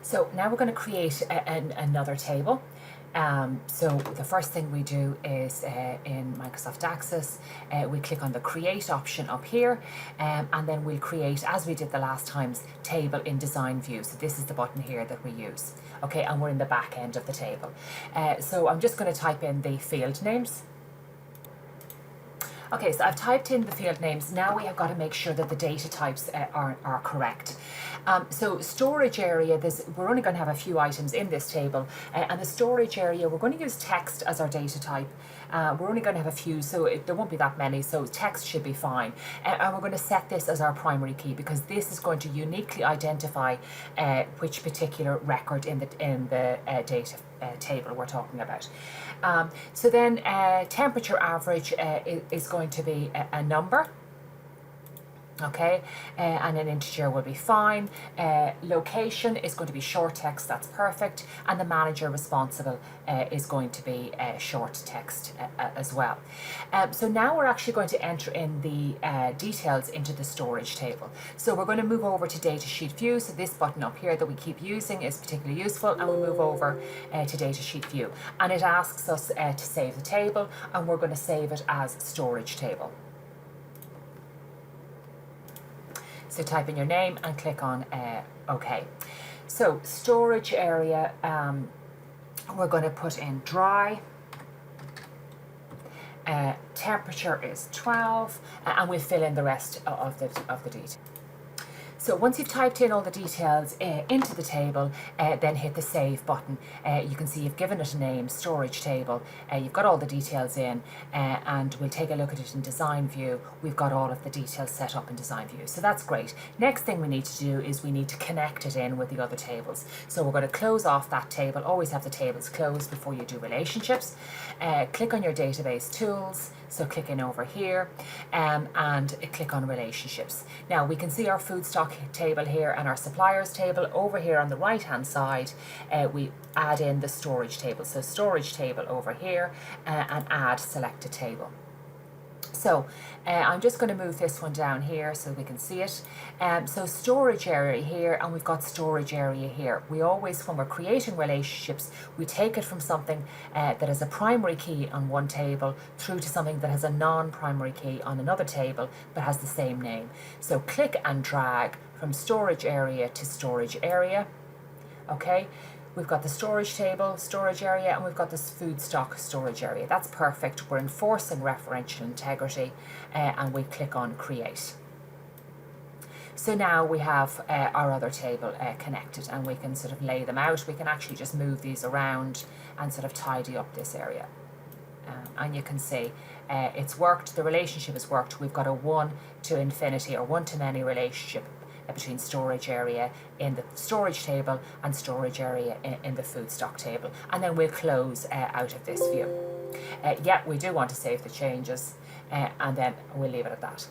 So now we're going to create another table. So the first thing we do is in Microsoft Access, we click on the create option up here, and then we'll create, as we did the last times, table in design view. So this is the button here that we use. Okay, and we're in the back end of the table. So I'm just going to type in the field names. Okay, so I've typed in the field names. Now we have got to make sure that the data types are correct. So storage area, we're only going to have a few items in this table, and the storage area, we're going to use text as our data type. We're only going to have a few, so there won't be that many, so text should be fine. And we're going to set this as our primary key, because this is going to uniquely identify which particular record in the data table we're talking about. So then temperature average is going to be a number. Okay, and an integer will be fine. Location is going to be short text, that's perfect, and the manager responsible is going to be short text as well. So now we're actually going to enter in the details into the storage table. So we're going to move over to datasheet view. So this button up here that we keep using is particularly useful, and we'll move over to datasheet view, and it asks us to save the table, and we're going to save it as storage table. So type in your name and click on OK. So storage area, we're going to put in dry. Temperature is 12, and we'll fill in the rest of the details. So once you've typed in all the details into the table, then hit the save button. You can see you've given it a name, storage table. You've got all the details in, and we'll take a look at it in design view. We've got all of the details set up in design view. So that's great. Next thing we need to do is we need to connect it in with the other tables. So we're going to close off that table. Always have the tables closed before you do relationships. Click on your database tools. So click in over here, and click on relationships. Now we can see our food stock table here and our suppliers table. Over here on the right hand side, we add in the storage table. So storage table over here, and add selected table. So I'm just going to move this one down here so we can see it. So storage area here, and we've got storage area here. We always, when we're creating relationships, we take it from something that has a primary key on one table through to something that has a non-primary key on another table but has the same name. So click and drag from storage area to storage area. Okay. We've got the storage table, storage area, and we've got this food stock storage area. That's perfect. We're enforcing referential integrity, and we click on create. So now we have our other table connected, and we can sort of lay them out. We can actually just move these around and sort of tidy up this area. And you can see it's worked, the relationship has worked. We've got a one to infinity or one to many relationship between storage area in the storage table and storage area in the food stock table. And then we'll close out of this view. Yeah, we do want to save the changes, and then we'll leave it at that.